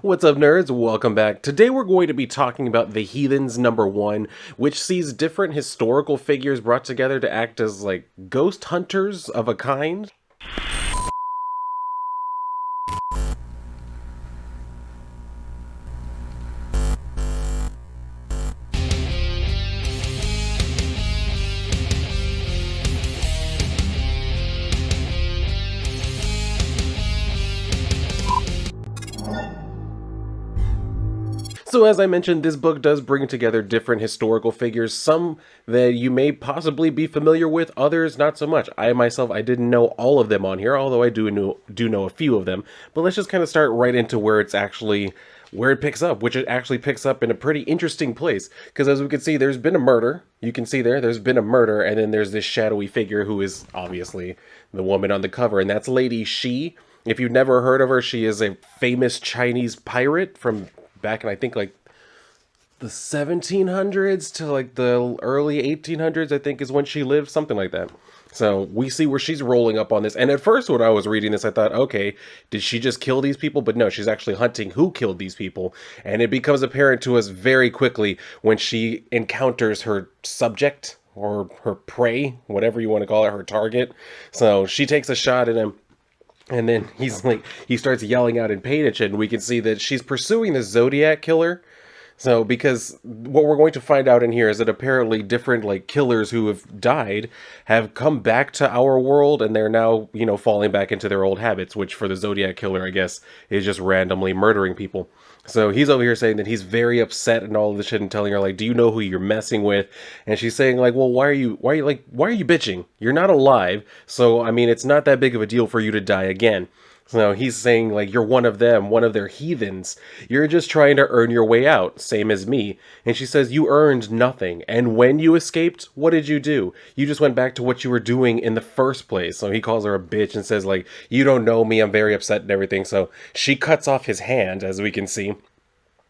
What's up, nerds? Welcome back. Today we're going to be talking about the Heathens #1, which sees different historical figures brought together to act as like ghost hunters of a kind. So, as I mentioned, this book does bring together different historical figures, some that you may possibly be familiar with, others not so much. I myself, I didn't know all of them on here, although I do know a few of them. But let's just kind of start right into where it picks up, which it actually picks up in a pretty interesting place. Because as we can see, there's been a murder. You can see there's been a murder, and then there's this shadowy figure who is obviously the woman on the cover, and that's Lady Shi. If you've never heard of her, she is a famous Chinese pirate from back in, I think, like the 1700s to like the early 1800s, I think, is when she lived, something like that. So we see where she's rolling up on this. And at first, when I was reading this, I thought, okay, did she just kill these people? But no, she's actually hunting who killed these people. And it becomes apparent to us very quickly when she encounters her subject or her prey, whatever you want to call it, her target. So she takes a shot at him. And then he starts yelling out in pain and shit, and we can see that she's pursuing the Zodiac killer. So, because what we're going to find out in here is that apparently different, like, killers who have died have come back to our world, and they're now, falling back into their old habits, which for the Zodiac killer, I guess, is just randomly murdering people. So he's over here saying that he's very upset and all of this shit, and telling her, like, do you know who you're messing with? And she's saying, like, well, why are you bitching? You're not alive, so, I mean, it's not that big of a deal for you to die again. So he's saying, like, you're one of them, one of their heathens. You're just trying to earn your way out, same as me. And she says, you earned nothing. And when you escaped, what did you do? You just went back to what you were doing in the first place. So he calls her a bitch and says, like, you don't know me, I'm very upset and everything. So she cuts off his hand, as we can see.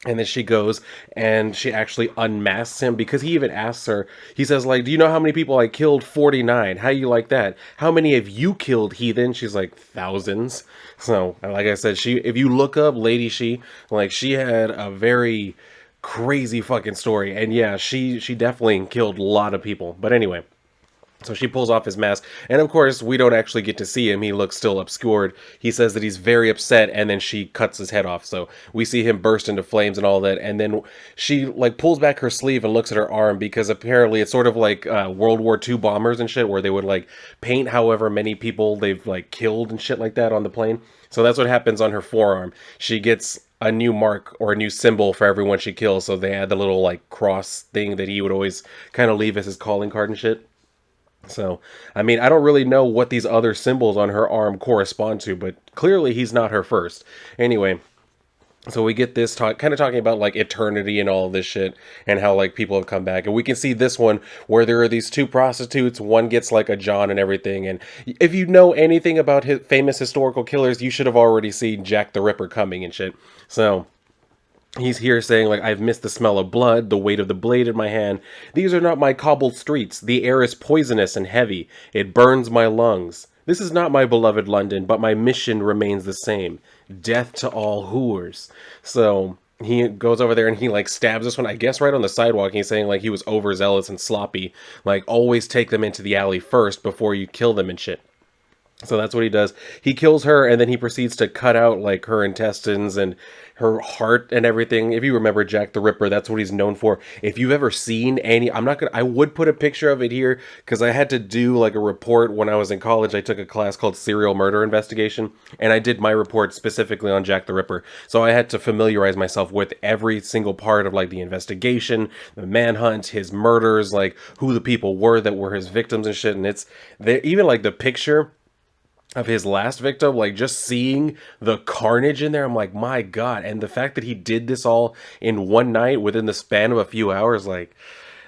And then she goes and she actually unmasks him, because he even asks her, he says, like, do you know how many people I killed? 49. How you like that? How many have you killed, heathen? She's like, thousands. So, like I said, if you look up Lady Shi, like, she had a very crazy fucking story. And yeah, she definitely killed a lot of people. But anyway. So she pulls off his mask, and of course, we don't actually get to see him. He looks still obscured. He says that he's very upset, and then she cuts his head off. So we see him burst into flames and all that, and then she, like, pulls back her sleeve and looks at her arm, because apparently it's sort of like World War II bombers and shit, where they would, like, paint however many people they've, like, killed and shit like that on the plane. So that's what happens on her forearm. She gets a new mark or a new symbol for everyone she kills, so they had the little, like, cross thing that he would always kind of leave as his calling card and shit. So, I mean, I don't really know what these other symbols on her arm correspond to, but clearly he's not her first. Anyway, so we get this kind of talking about, like, eternity and all of this shit, and how, like, people have come back. And we can see this one where there are these two prostitutes. One gets, like, a John and everything. And if you know anything about famous historical killers, you should have already seen Jack the Ripper coming and shit. So he's here saying, like, I've missed the smell of blood, the weight of the blade in my hand. These are not my cobbled streets. The air is poisonous and heavy. It burns my lungs. This is not my beloved London, but my mission remains the same. Death to all whores. So he goes over there and he, like, stabs this one, I guess, right on the sidewalk. He's saying, like, he was overzealous and sloppy. Like, always take them into the alley first before you kill them and shit. So that's what he does. He kills her, and then he proceeds to cut out, like, her intestines and her heart and everything. If you remember Jack the Ripper, that's what he's known for. If you've ever seen any, I would put a picture of it here, because I had to do, like, a report when I was in college. I took a class called Serial Murder Investigation, and I did my report specifically on Jack the Ripper. So I had to familiarize myself with every single part of, like, the investigation, the manhunt, his murders, like, who the people were that were his victims and shit. And even, like, the picture of his last victim, like, just seeing the carnage in there, I'm like, my God. And the fact that he did this all in one night within the span of a few hours, like,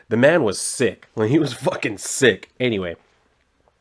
the man was sick. Like, he was fucking sick. Anyway,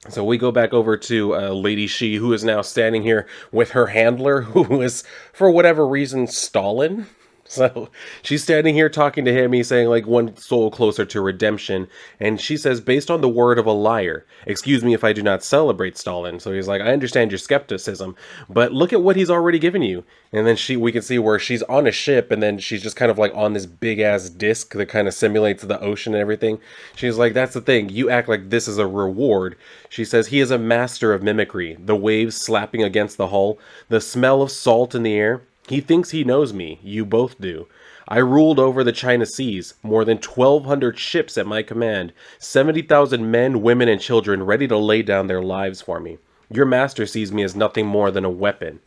so we go back over to Lady Shi, who is now standing here with her handler, who is, for whatever reason, Stalin. So she's standing here talking to him. He's saying, like, one soul closer to redemption. And she says, based on the word of a liar, excuse me if I do not celebrate Stalin. So he's like, I understand your skepticism, but look at what he's already given you. And then we can see where she's on a ship, and then she's just kind of like on this big ass disc that kind of simulates the ocean and everything. She's like, that's the thing. You act like this is a reward. She says, he is a master of mimicry. The waves slapping against the hull, the smell of salt in the air. He thinks he knows me. You both do. I ruled over the China Seas, more than 1,200 ships at my command, 70,000 men, women, and children ready to lay down their lives for me. Your master sees me as nothing more than a weapon.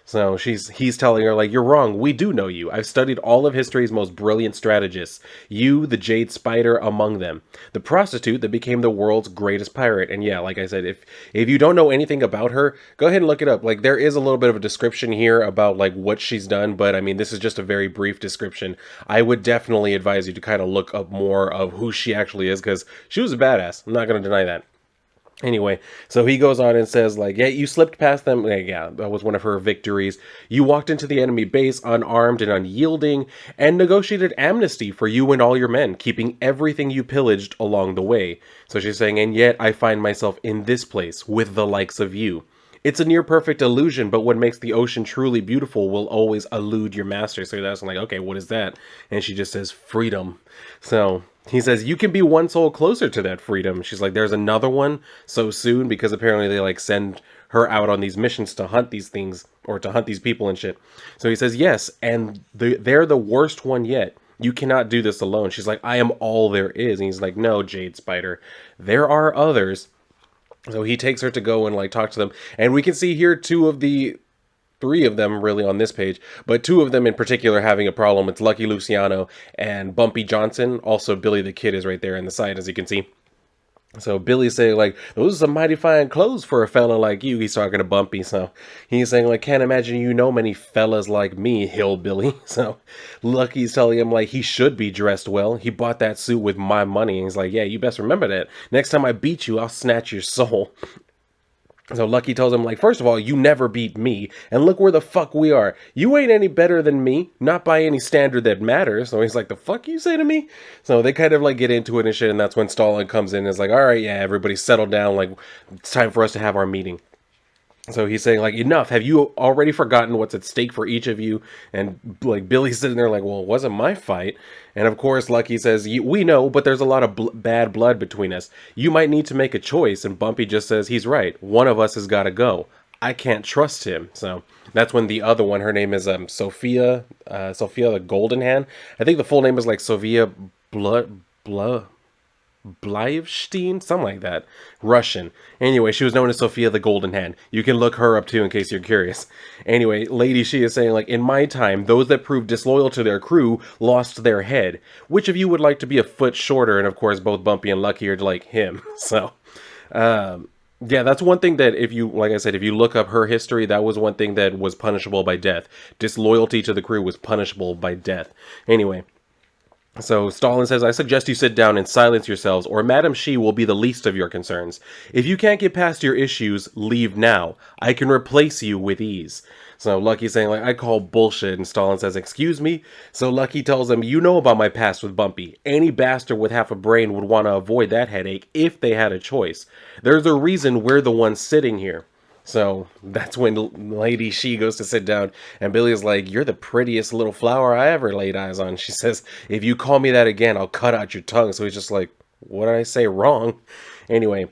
So he's telling her, like, you're wrong. We do know you. I've studied all of history's most brilliant strategists. You, the Jade Spider, among them. The prostitute that became the world's greatest pirate. And yeah, like I said, if you don't know anything about her, go ahead and look it up. Like, there is a little bit of a description here about, like, what she's done. But, I mean, this is just a very brief description. I would definitely advise you to kind of look up more of who she actually is, because she was a badass. I'm not going to deny that. Anyway, so he goes on and says, like, yeah, you slipped past them. Yeah, that was one of her victories. You walked into the enemy base unarmed and unyielding and negotiated amnesty for you and all your men, keeping everything you pillaged along the way. So she's saying, and yet I find myself in this place with the likes of you. It's a near perfect illusion, but what makes the ocean truly beautiful will always elude your master. So that's like, okay, what is that? And she just says, freedom. So he says, you can be one soul closer to that freedom. She's like, there's another one so soon, because apparently they like send her out on these missions to hunt these things, or to hunt these people and shit. So he says, yes, and they're the worst one yet. You cannot do this alone. She's like, I am all there is. And he's like, no, Jade Spider, there are others. So he takes her to go and like talk to them. And we can see here three of them really on this page, but two of them in particular having a problem. It's Lucky Luciano and Bumpy Johnson. Also, Billy the Kid is right there in the side, as you can see. So Billy's saying, like, those are some mighty fine clothes for a fella like you. He's talking to Bumpy. So he's saying, like, can't imagine you know many fellas like me, hillbilly. So Lucky's telling him, like, he should be dressed well. He bought that suit with my money. And he's like, yeah, you best remember that. Next time I beat you, I'll snatch your soul. So Lucky tells him, like, first of all, you never beat me, and look where the fuck we are. You ain't any better than me, not by any standard that matters. So he's like, the fuck you say to me? So they kind of, like, get into it and shit, and that's when Stalin comes in and is like, all right, yeah, everybody settle down, like, it's time for us to have our meeting. So he's saying, like, enough. Have you already forgotten what's at stake for each of you? And, like, Billy's sitting there like, well, it wasn't my fight. And, of course, Lucky says, we know, but there's a lot of bad blood between us. You might need to make a choice. And Bumpy just says, he's right. One of us has got to go. I can't trust him. So that's when the other one, her name is Sophia the Golden Hand. I think the full name is, like, Sophia Blyvestein, something like that. Russian. Anyway, she was known as Sophia the Golden Hand. You can look her up too in case you're curious. Anyway, lady, she is saying, like, in my time, those that proved disloyal to their crew lost their head. Which of you would like to be a foot shorter? And of course, both Bumpy and Lucky are like him. So, yeah, that's one thing that if you, like I said, if you look up her history, that was one thing that was punishable by death. Disloyalty to the crew was punishable by death. Anyway. So Stalin says, I suggest you sit down and silence yourselves, or Madam Xi will be the least of your concerns. If you can't get past your issues, leave now. I can replace you with ease. So Lucky's saying, like, I call bullshit, and Stalin says, excuse me? So Lucky tells him, you know about my past with Bumpy. Any bastard with half a brain would want to avoid that headache if they had a choice. There's a reason we're the ones sitting here. So that's when Lady Xi goes to sit down, and Billy is like, you're the prettiest little flower I ever laid eyes on. She says, if you call me that again, I'll cut out your tongue. So he's just like, what did I say wrong? Anyway,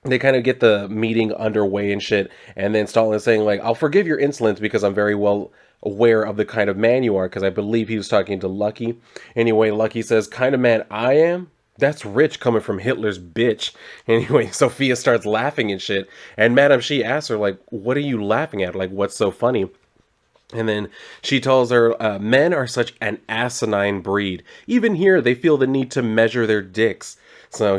they kind of get the meeting underway and shit, and then Stalin is saying, like, I'll forgive your insolence because I'm very well aware of the kind of man you are, because I believe he was talking to Lucky. Anyway, Lucky says, kind of man I am? That's rich coming from Hitler's bitch. Anyway, Sophia starts laughing and shit. And Madame Xi asks her, like, what are you laughing at? Like, what's so funny? And then she tells her, men are such an asinine breed. Even here, they feel the need to measure their dicks. So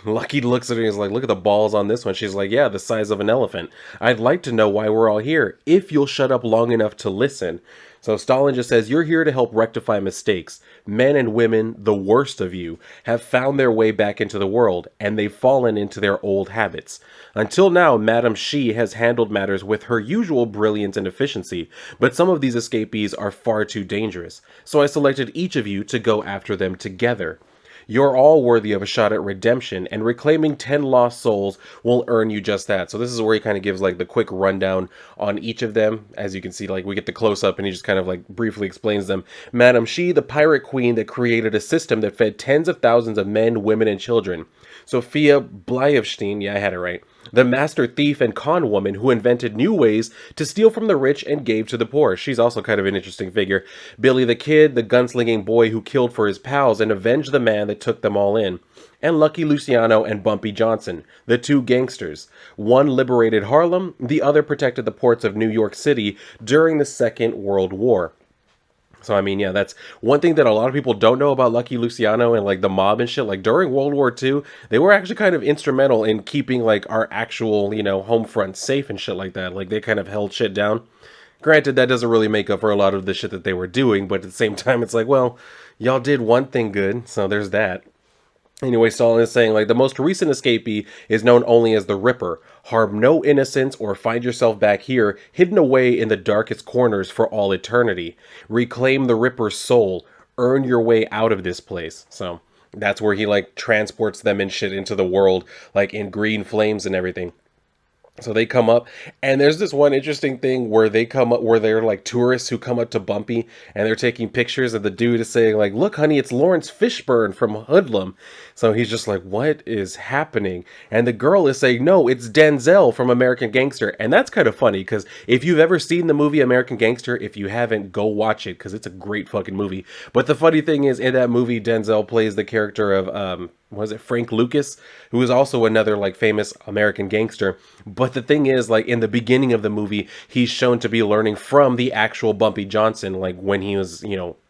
Lucky looks at her and he's like, look at the balls on this one. She's like, yeah, the size of an elephant. I'd like to know why we're all here, if you'll shut up long enough to listen. So Stalin just says, "You're here to help rectify mistakes. Men and women, the worst of you, have found their way back into the world, and they've fallen into their old habits. Until now, Madame Xi has handled matters with her usual brilliance and efficiency, but some of these escapees are far too dangerous. So I selected each of you to go after them together. You're all worthy of a shot at redemption, and reclaiming 10 lost souls will earn you just that." So this is where he kind of gives like the quick rundown on each of them. As you can see, like we get the close up and he just kind of like briefly explains them. Madame Xi, the pirate queen that created a system that fed tens of thousands of men, women, and children. Sophia Blyevstein, yeah, I had it right, the master thief and con woman who invented new ways to steal from the rich and gave to the poor. She's also kind of an interesting figure. Billy the Kid, the gunslinging boy who killed for his pals and avenged the man that took them all in. And Lucky Luciano and Bumpy Johnson, the two gangsters. One liberated Harlem, the other protected the ports of New York City during the Second World War. So, I mean, yeah, that's one thing that a lot of people don't know about Lucky Luciano and, like, the mob and shit. Like, during World War II, they were actually kind of instrumental in keeping, like, our actual, home front safe and shit like that. Like, they kind of held shit down. Granted, that doesn't really make up for a lot of the shit that they were doing, but at the same time, it's like, well, y'all did one thing good, so there's that. Anyway, Stalin is saying, like, the most recent escapee is known only as the Ripper. Harm no innocents or find yourself back here, hidden away in the darkest corners for all eternity. Reclaim the Ripper's soul. Earn your way out of this place. So, that's where he, like, transports them and shit into the world, like, in green flames and everything. So they come up, and there's this one interesting thing where they come up, where they're like tourists who come up to Bumpy, and they're taking pictures, and the dude is saying like, "Look, honey, it's Lawrence Fishburne from Hoodlum." So he's just like, "What is happening?" And the girl is saying, "No, it's Denzel from American Gangster." And that's kind of funny, because if you've ever seen the movie American Gangster, if you haven't, go watch it, because it's a great fucking movie. But the funny thing is, in that movie, Denzel plays the character of, was it Frank Lucas, who is also another like famous American gangster. But the thing is, like in the beginning of the movie, he's shown to be learning from the actual Bumpy Johnson, like when he was,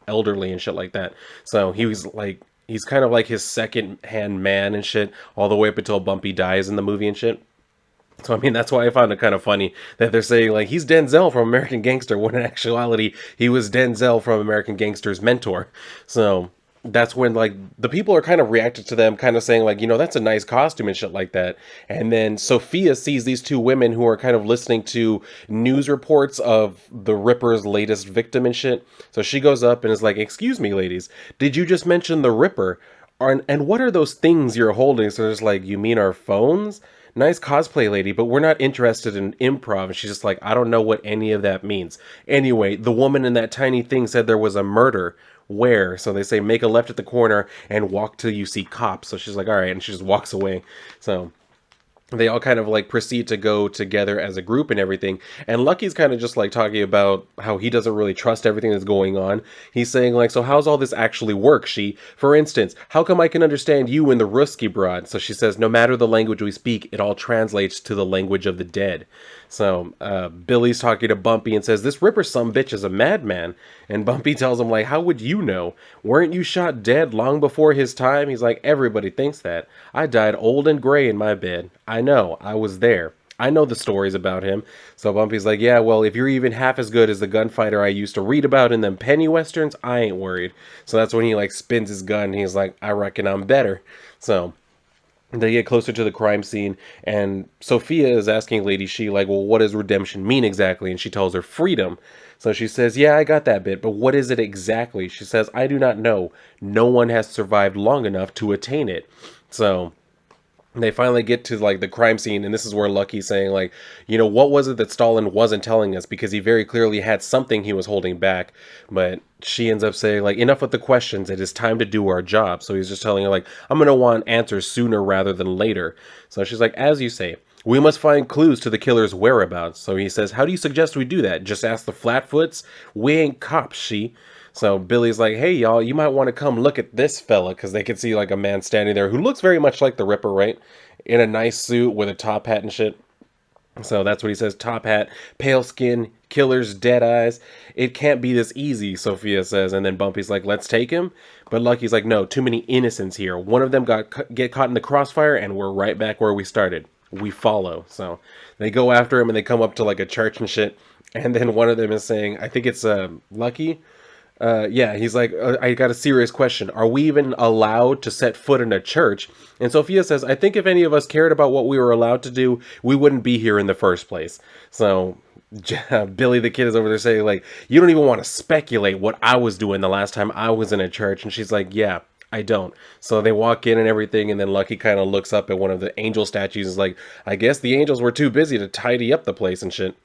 elderly and shit like that. So he was like, he's kind of like his second hand man and shit, all the way up until Bumpy dies in the movie and shit. So, I mean, that's why I found it kind of funny that they're saying, like, he's Denzel from American Gangster, when in actuality, he was Denzel from American Gangster's mentor. So, that's when, like, the people are kind of reacting to them, kind of saying, like, that's a nice costume and shit like that. And then Sophia sees these two women who are kind of listening to news reports of the Ripper's latest victim and shit. So she goes up and is like, "Excuse me, ladies, did you just mention the Ripper? And what are those things you're holding?" So it's like, "You mean our phones? Nice cosplay, lady, but we're not interested in improv." And she's just like, "I don't know what any of that means." Anyway, the woman in that tiny thing said there was a murder. Where? So they say, "Make a left at the corner and walk till you see cops." So she's like, "All right," and she just walks away. So they all kind of like proceed to go together as a group and everything. And Lucky's kind of just like talking about how he doesn't really trust everything that's going on. He's saying like, "So how's all this actually work, She? For instance, how come I can understand you and the Ruski broad?" So she says, "No matter the language we speak, it all translates to the language of the dead." So Billy's talking to Bumpy and says, "This Ripper sumbitch is a madman." And Bumpy tells him like, "How would you know? Weren't you shot dead long before his time?" He's like, "Everybody thinks that. I died old and gray in my bed. I know. I was there. I know the stories about him." So Bumpy's like, "Yeah, well, if you're even half as good as the gunfighter I used to read about in them penny westerns, I ain't worried." So that's when he like spins his gun and he's like, "I reckon I'm better." So they get closer to the crime scene, and Sophia is asking Lady She, like, "Well, what does redemption mean exactly?" And she tells her, "Freedom." So she says, "Yeah, I got that bit, but what is it exactly?" She says, "I do not know. No one has survived long enough to attain it." So they finally get to like the crime scene, and this is where Lucky's saying like, "What was it that Stalin wasn't telling us? Because he very clearly had something he was holding back." But she ends up saying like, "Enough with the questions. It is time to do our job." So he's just telling her like, "I'm going to want answers sooner rather than later." So she's like, "As you say, we must find clues to the killer's whereabouts." So he says, "How do you suggest we do that? Just ask the Flatfoots? We ain't cops, She." So Billy's like, "Hey, y'all, you might want to come look at this fella," because they can see like a man standing there who looks very much like the Ripper, right? In a nice suit with a top hat and shit. So that's what he says. "Top hat, pale skin, killer's dead eyes. It can't be this easy," Sophia says. And then Bumpy's like, "Let's take him." But Lucky's like, "No, too many innocents here. One of them get caught in the crossfire, and we're right back where we started. We follow." So they go after him, and they come up to like a church and shit. And then one of them is saying, I think it's Lucky. Yeah, he's like, I got a serious question. Are we even allowed to set foot in a church? And Sophia says, I think if any of us cared about what we were allowed to do, we wouldn't be here in the first place. So Billy the Kid is over there saying, like, you don't even want to speculate what I was doing the last time I was in a church. And she's like, yeah, I don't. So they walk in and everything, and then Lucky kind of looks up at one of the angel statues and is like, I guess the angels were too busy to tidy up the place and shit.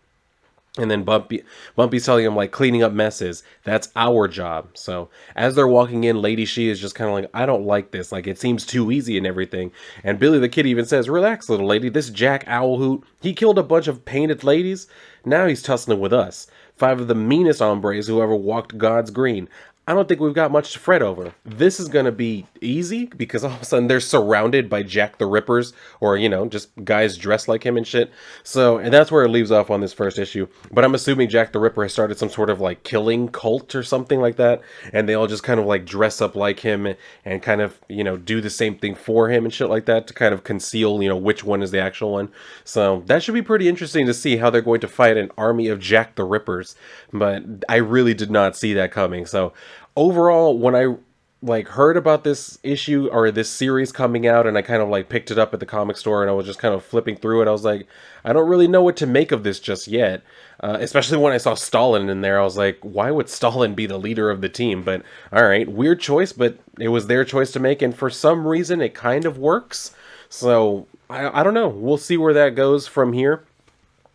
And then Bumpy's telling him, like, cleaning up messes, that's our job. So as they're walking in, Lady She is just kind of like, I don't like this. Like, it seems too easy and everything. And Billy the Kid even says, relax, little lady. This Jack Owlhoot, he killed a bunch of painted ladies. Now he's tussling with us. 5 of the meanest hombres who ever walked God's green. I don't think we've got much to fret over. This is going to be easy because all of a sudden they're surrounded by Jack the Rippers, or, you know, just guys dressed like him and shit. So, and that's where it leaves off on this first issue. But I'm assuming Jack the Ripper has started some sort of like killing cult or something like that. And they all just kind of like dress up like him and kind of, you know, do the same thing for him and shit like that to kind of conceal, you know, which one is the actual one. So that should be pretty interesting to see how they're going to fight an army of Jack the Rippers. But I really did not see that coming. So overall, when I like heard about this issue or this series coming out, and I kind of like picked it up at the comic store and I was just kind of flipping through it, I was like, I don't really know what to make of this just yet. Especially when I saw Stalin in there, I was like, why would Stalin be the leader of the team? But all right, weird choice, but it was their choice to make, and for some reason it kind of works. So I don't know. We'll see where that goes from here.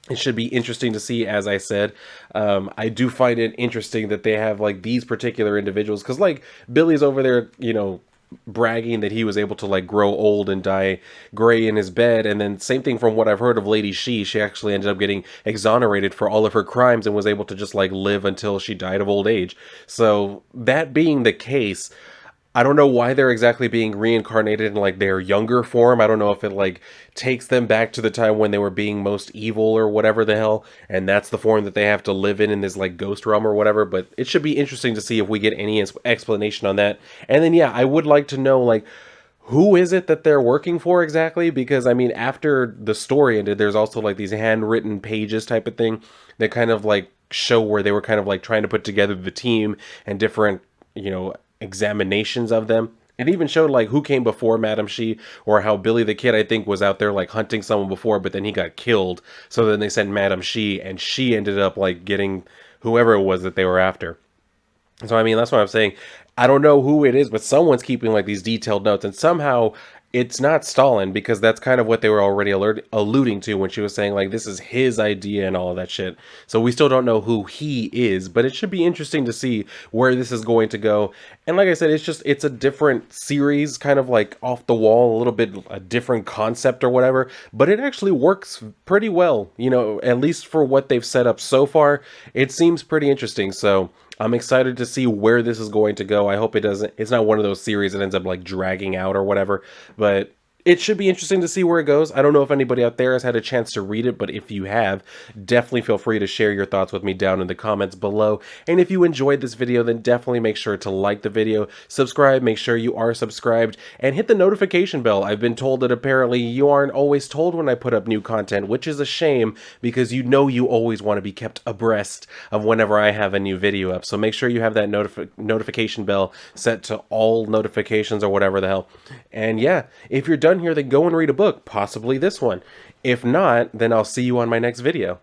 It should be interesting to see, as I said. I do find it interesting that they have like these particular individuals, because like Billy's over there, you know, bragging that he was able to like grow old and die gray in his bed, and then same thing from what I've heard of Lady She actually ended up getting exonerated for all of her crimes and was able to just like live until she died of old age. So that being the case, I don't know why they're exactly being reincarnated in like their younger form. I don't know if it like takes them back to the time when they were being most evil or whatever the hell, and that's the form that they have to live in this like ghost realm or whatever. But it should be interesting to see if we get any explanation on that. And then yeah, I would like to know like who is it that they're working for exactly, because I mean after the story ended, there's also like these handwritten pages type of thing that kind of like show where they were kind of like trying to put together the team and different, you know, examinations of them. It even showed like who came before Madam She, or how Billy the Kid I think was out there like hunting someone before, but then he got killed. So then they sent Madam She, and she ended up like getting whoever it was that they were after. So I mean that's what I'm saying. I don't know who it is, but someone's keeping like these detailed notes, and somehow it's not Stalin, because that's kind of what they were already alluding to when she was saying like this is his idea and all of that shit. So we still don't know who he is, but it should be interesting to see where this is going to go. And like I said, it's a different series, kind of like off the wall, a little bit a different concept or whatever, but it actually works pretty well, you know, at least for what they've set up so far. It seems pretty interesting. So I'm excited to see where this is going to go. I hope it's not one of those series that ends up like dragging out or whatever, but it should be interesting to see where it goes. I don't know if anybody out there has had a chance to read it, but if you have, definitely feel free to share your thoughts with me down in the comments below. And if you enjoyed this video, then definitely make sure to like the video, subscribe, make sure you are subscribed, and hit the notification bell. I've been told that apparently you aren't always told when I put up new content, which is a shame, because you know you always want to be kept abreast of whenever I have a new video up. So make sure you have that notification bell set to all notifications or whatever the hell. And yeah, if you're done here, then go and read a book, possibly this one. If not, then I'll see you on my next video.